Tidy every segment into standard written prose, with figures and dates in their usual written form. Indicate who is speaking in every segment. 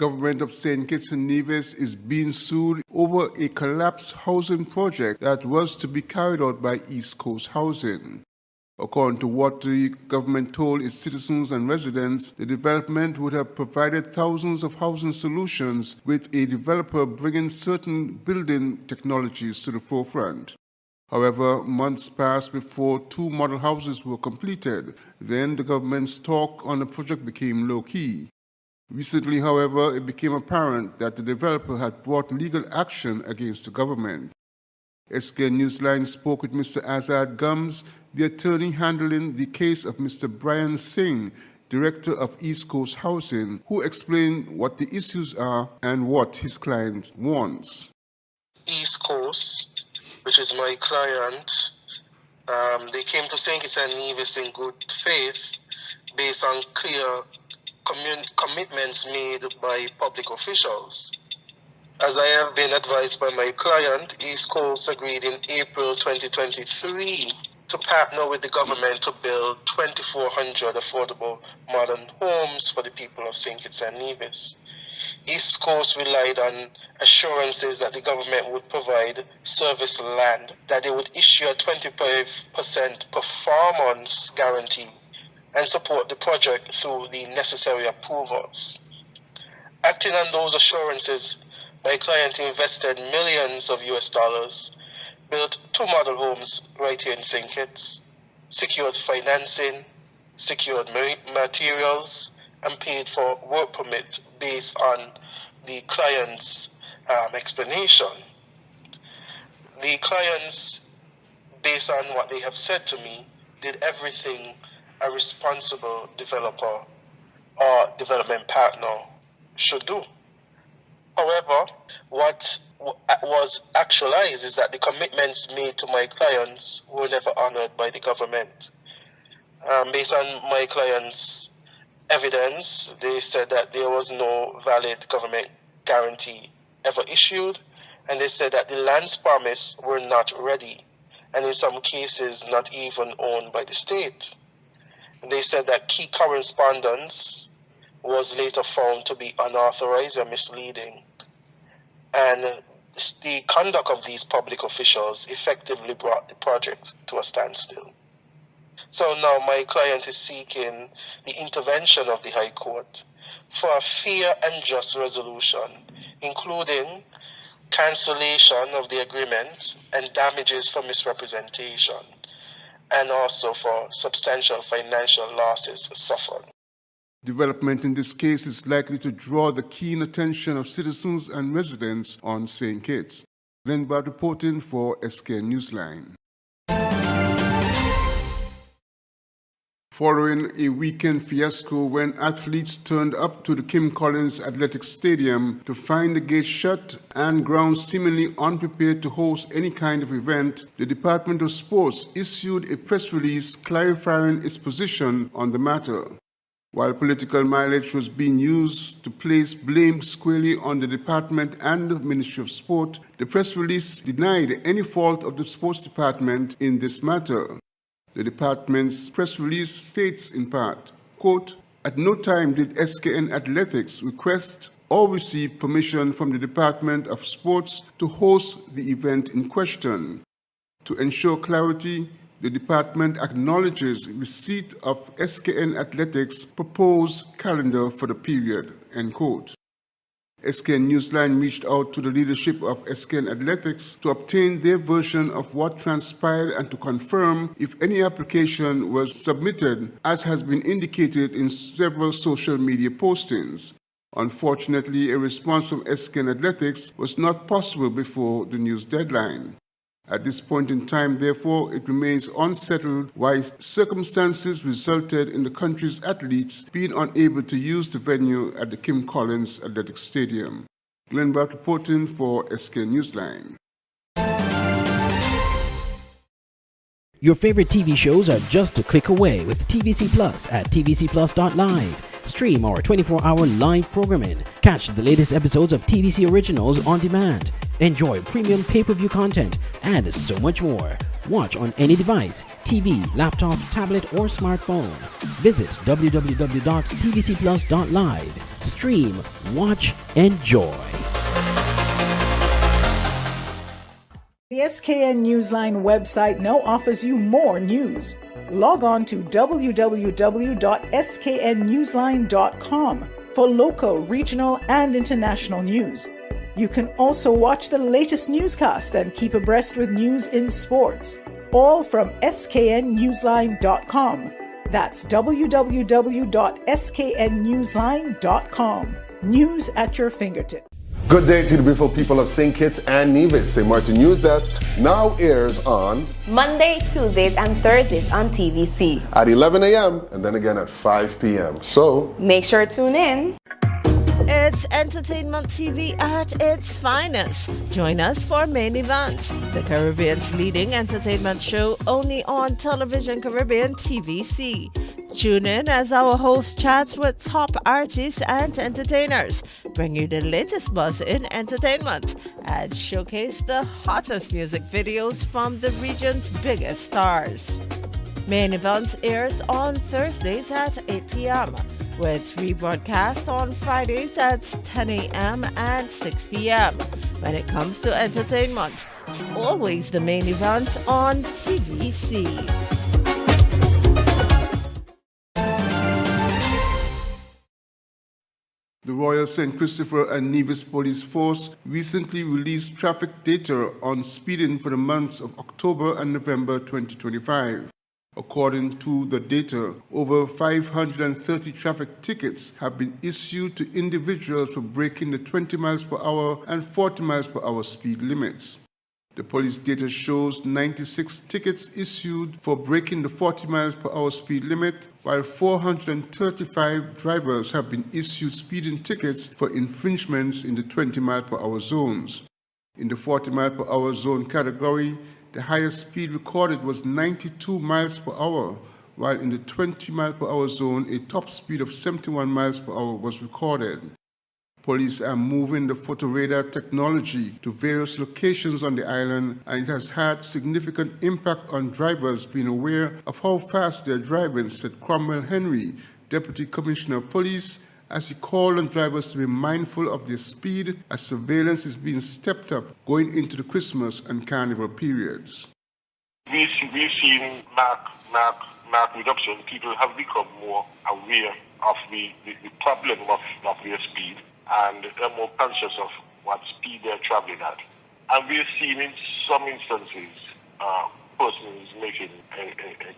Speaker 1: Government of St. Kitts and Nevis is being sued over a collapsed housing project that was to be carried out by East Coast Housing. According to what the government told its citizens and residents, the development would have provided thousands of housing solutions, with a developer bringing certain building technologies to the forefront. However, months passed before 2 model houses were completed. Then the government's talk on the project became low-key. Recently, however, it became apparent that the developer had brought legal action against the government. Skn Newsline spoke with Mr. Azad Gums, the attorney handling the case of Mr. Brian Singh, director of East Coast Housing, who explained what the issues are and what his client wants.
Speaker 2: East Coast, which is my client, they came to St. Kitts and Nevis in good faith based on clear commitments made by public officials. As I have been advised by my client, East Coast agreed in April 2023 to partner with the government to build 2,400 affordable modern homes for the people of St. Kitts and Nevis. East Coast relied on assurances that the government would provide service land, that they would issue a 25% performance guarantee, and support the project through the necessary approvals. Acting on those assurances, my client invested millions of US dollars, built 2 model homes right here in St. Kitts, secured financing, secured materials, and paid for work permit based on the client's explanation. The clients, based on what they have said to me, did everything a responsible developer or development partner should do. However, what was actualized is that the commitments made to my clients were never honored by the government. Based on my clients' evidence, they said that there was no valid government guarantee ever issued, and they said that the lands promised were not ready, and in some cases not even owned by the state. They said that key correspondence was later found to be unauthorized and misleading. And the conduct of these public officials effectively brought the project to a standstill. So now my client is seeking the intervention of the High Court for a fair and just resolution, including cancellation of the agreement and damages for misrepresentation, and also for substantial financial losses suffered.
Speaker 1: Development in this case is likely to draw the keen attention of citizens and residents on St. Kitts. Glenn Bard reporting for Skn Newsline. Following a weekend fiasco when athletes turned up to the Kim Collins Athletic Stadium to find the gates shut and grounds seemingly unprepared to host any kind of event, the Department of Sports issued a press release clarifying its position on the matter. While political mileage was being used to place blame squarely on the department and the Ministry of Sport, the press release denied any fault of the sports department in this matter. The department's press release states in part, quote, "At no time did SKN Athletics request or receive permission from the Department of Sports to host the event in question. To ensure clarity, the department acknowledges receipt of SKN Athletics' proposed calendar for the period," end quote. Skn Newsline reached out to the leadership of Skn Athletics to obtain their version of what transpired and to confirm if any application was submitted, as has been indicated in several social media postings. Unfortunately, a response from Skn Athletics was not possible before the news deadline. At this point in time, therefore, it remains unsettled why circumstances resulted in the country's athletes being unable to use the venue at the Kim Collins Athletic Stadium. Glenn Bart reporting for Skn Newsline.
Speaker 3: Your favorite TV shows are just a click away with TVC Plus at tvcplus.live. Stream our 24-hour live programming. Catch the latest episodes of TVC Originals on demand. Enjoy premium pay-per-view content and so much more. Watch on any device, TV, laptop, tablet, or smartphone. Visit www.tvcplus.live. Stream, watch, enjoy.
Speaker 4: The SKN Newsline website now offers you more news. Log on to www.sknnewsline.com for local, regional, and international news. You can also watch the latest newscast and keep abreast with news in sports, all from sknnewsline.com. That's www.sknnewsline.com. News at your fingertips.
Speaker 5: Good day to the beautiful people of St. Kitts and Nevis. St. Martin News Desk now airs on
Speaker 6: Monday, Tuesdays, and Thursdays on TVC
Speaker 5: at 11 a.m. and then again at 5 p.m. So
Speaker 6: make sure to tune in.
Speaker 7: It's Entertainment TV at its finest. Join us for Main Event, the Caribbean's leading entertainment show only on Television Caribbean TVC. Tune in as our host chats with top artists and entertainers, bring you the latest buzz in entertainment, and showcase the hottest music videos from the region's biggest stars. Main Event airs on Thursdays at 8 p.m. with rebroadcast on Fridays at 10 a.m. and 6 p.m. When it comes to entertainment, it's always the Main Event on TVC.
Speaker 1: The Royal St. Christopher and Nevis Police Force recently released traffic data on speeding for the months of October and November 2025. According to the data, over 530 traffic tickets have been issued to individuals for breaking the 20 miles per hour and 40 miles per hour speed limits. The police data shows 96 tickets issued for breaking the 40 miles per hour speed limit, while 435 drivers have been issued speeding tickets for infringements in the 20 mile per hour zones. In the 40 mile per hour zone category, the highest speed recorded was 92 miles per hour, while in the 20 mile per hour zone, a top speed of 71 miles per hour was recorded. Police are moving the photo radar technology to various locations on the island, and it has had significant impact on drivers being aware of how fast they're driving, said Cromwell Henry, Deputy Commissioner of Police, as he called on drivers to be mindful of their speed as surveillance is being stepped up going into the Christmas and Carnival periods.
Speaker 8: We've seen marked reduction. People have become more aware of the problem of their speed, and they're more conscious of what speed they're traveling at. And we've seen in some instances persons making a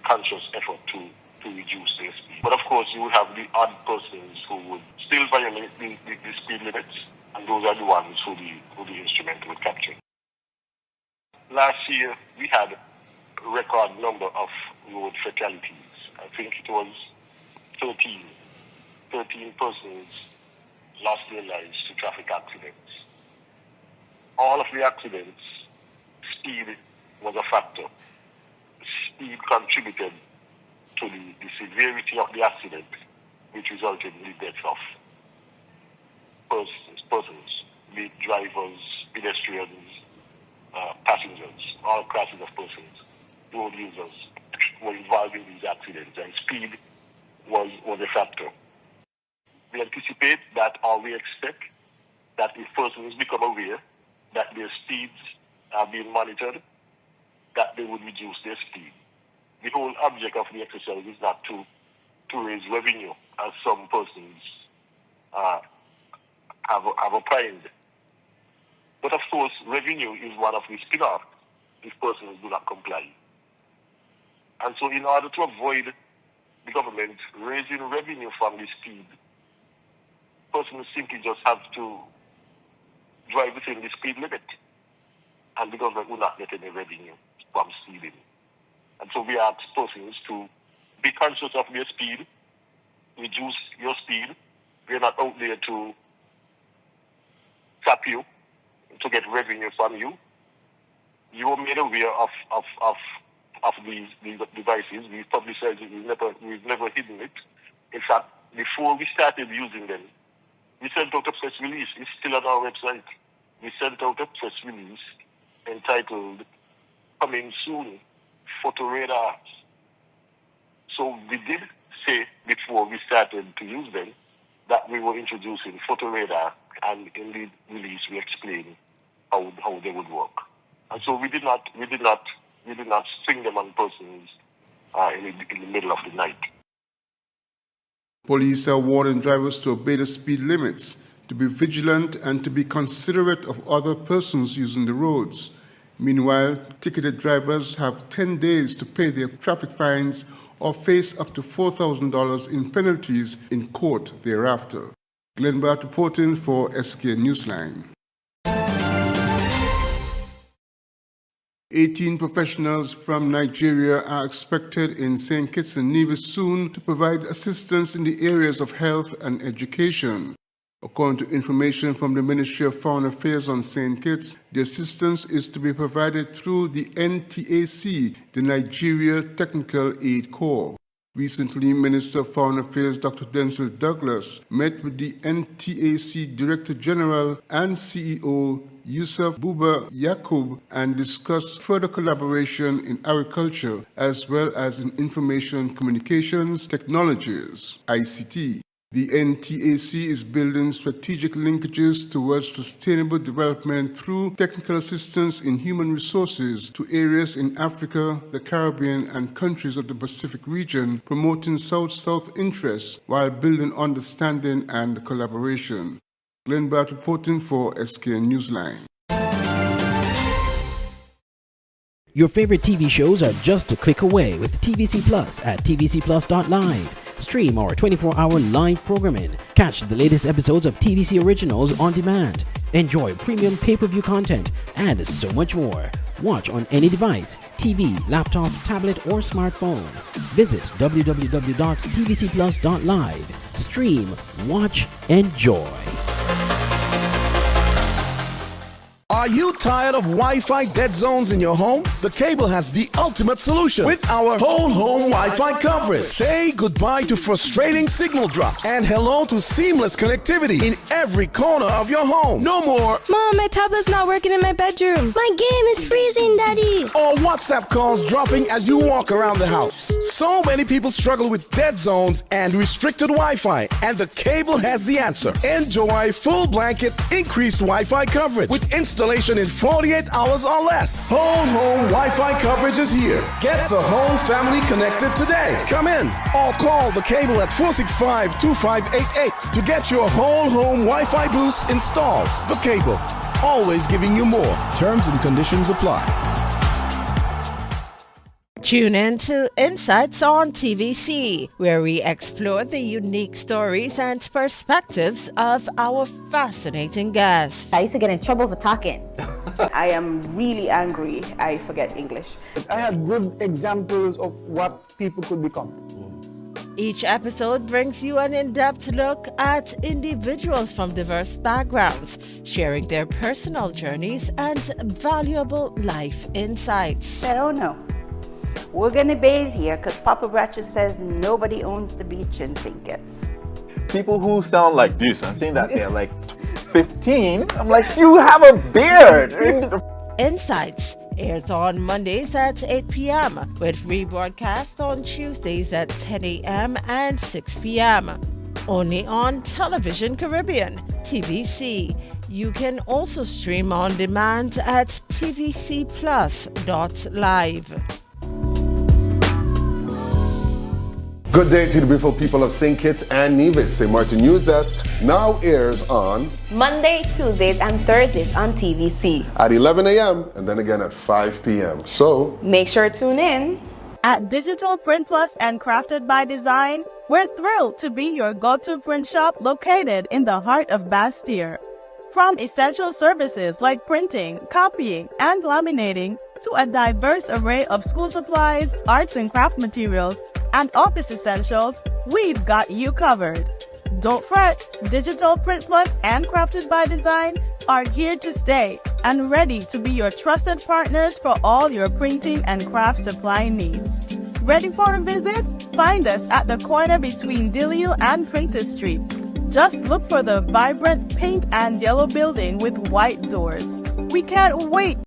Speaker 8: conscious effort to reduce their speed. But of course, you would have the odd persons who would still violate the speed limits, and those are the ones who the instrument would capture. Last year, we had a record number of road fatalities. I think it was 13 persons lost their lives to traffic accidents. All of the accidents, speed was a factor. Speed contributed to the severity of the accident, which resulted in the death of persons, be it drivers, pedestrians, passengers, all classes of persons, road users were involved in these accidents, and speed was a factor. We anticipate that, or we expect that if persons become aware that their speeds are being monitored, that they would reduce their speed. The whole object of the exercise is not to raise revenue, as some persons have opined. But of course, revenue is one of the spin-offs if persons do not comply. And so in order to avoid the government raising revenue from the speed, persons simply just have to drive within the speed limit, and the government will not get any revenue from speeding. And so we ask persons to be conscious of their speed, reduce your speed. We are not out there to trap you, to get revenue from you. You are made aware of these devices. We've publicized it. We've never hidden it. In fact, before we started using them, we sent out a press release. It's still on our website. We sent out a press release entitled "Coming Soon, Photo Radars." So we did say before we started to use them that we were introducing photo radar, and in the release we explained how they would work. And so we did not string them on persons in the middle of the night.
Speaker 1: Police are warning drivers to obey the speed limits, to be vigilant, and to be considerate of other persons using the roads. Meanwhile, ticketed drivers have 10 days to pay their traffic fines or face up to $4,000 in penalties in court thereafter. Glenn Bart reporting for Skn Newsline. 18 professionals from Nigeria are expected in St. Kitts and Nevis soon to provide assistance in the areas of health and education. According to information from the Ministry of Foreign Affairs on St. Kitts, the assistance is to be provided through the NTAC, the Nigeria Technical Aid Corps. Recently, Minister of Foreign Affairs Dr. Denzel Douglas met with the NTAC Director General and CEO Yusuf Buba Yakub and discussed further collaboration in agriculture as well as in information communications technologies, ICT. The NTAC is building strategic linkages towards sustainable development through technical assistance in human resources to areas in Africa, the Caribbean, and countries of the Pacific region, promoting South-South interests while building understanding and collaboration. Glenn Bart reporting for Skn Newsline.
Speaker 3: Your favorite TV shows are just a click away with TVC Plus at tvcplus.live. Stream our 24-hour live programming. Catch the latest episodes of TVC Originals on demand. Enjoy premium pay-per-view content and so much more. Watch on any device, TV, laptop, tablet, or smartphone. Visit www.tvcplus.live. Stream, watch, enjoy.
Speaker 9: Are you tired of Wi-Fi dead zones in your home? The Cable has the ultimate solution with our whole home Wi-Fi coverage. Say goodbye to frustrating signal drops and hello to seamless connectivity in every corner of your home. No more
Speaker 10: "Mom, my tablet's not working in my bedroom. My game is freezing, Daddy."
Speaker 9: or WhatsApp calls dropping as you walk around the house. So many people struggle with dead zones and restricted Wi-Fi, and the Cable has the answer. Enjoy full blanket increased Wi-Fi coverage with installation in 48 hours or less. Whole home Wi-Fi coverage is here. Get the whole family connected today. Come in or call the Cable at 465-2588 to get your whole home Wi-Fi boost installed. The Cable, always giving you more. Terms and conditions apply.
Speaker 7: Tune in to Insights on TVC, where we explore the unique stories and perspectives of our fascinating guests.
Speaker 6: I used to get in trouble for talking.
Speaker 11: I am really angry. I forget English.
Speaker 12: I had good examples of what people could become.
Speaker 7: Each episode brings you an in-depth look at individuals from diverse backgrounds, sharing their personal journeys and valuable life insights.
Speaker 11: I don't know. We're going to bathe here because Papa Bratcher says nobody owns the beach in St. Kitts.
Speaker 13: People who sound like this and saying that they're like 15, I'm like, you have a beard.
Speaker 7: Insights airs on Mondays at 8 p.m. with rebroadcast on Tuesdays at 10 a.m. and 6 p.m. Only on Television Caribbean, TVC. You can also stream on demand at tvcplus.live.
Speaker 5: Good day to the beautiful people of St. Kitts and Nevis. St. Martin News Desk now airs on
Speaker 6: Monday, Tuesdays, and Thursdays on TVC
Speaker 5: at 11 a.m. and then again at 5 p.m. So
Speaker 6: make sure to tune in.
Speaker 14: At Digital Print Plus and Crafted by Design, we're thrilled to be your go-to print shop located in the heart of Bastille. From essential services like printing, copying, and laminating to a diverse array of school supplies, arts and craft materials, and office essentials, we've got you covered. Don't fret, Digital Print Plus and Crafted by Design are here to stay and ready to be your trusted partners for all your printing and craft supply needs. Ready for a visit? Find us at the corner between Dillio and Princess Street. Just look for the vibrant pink and yellow building with white doors. We can't wait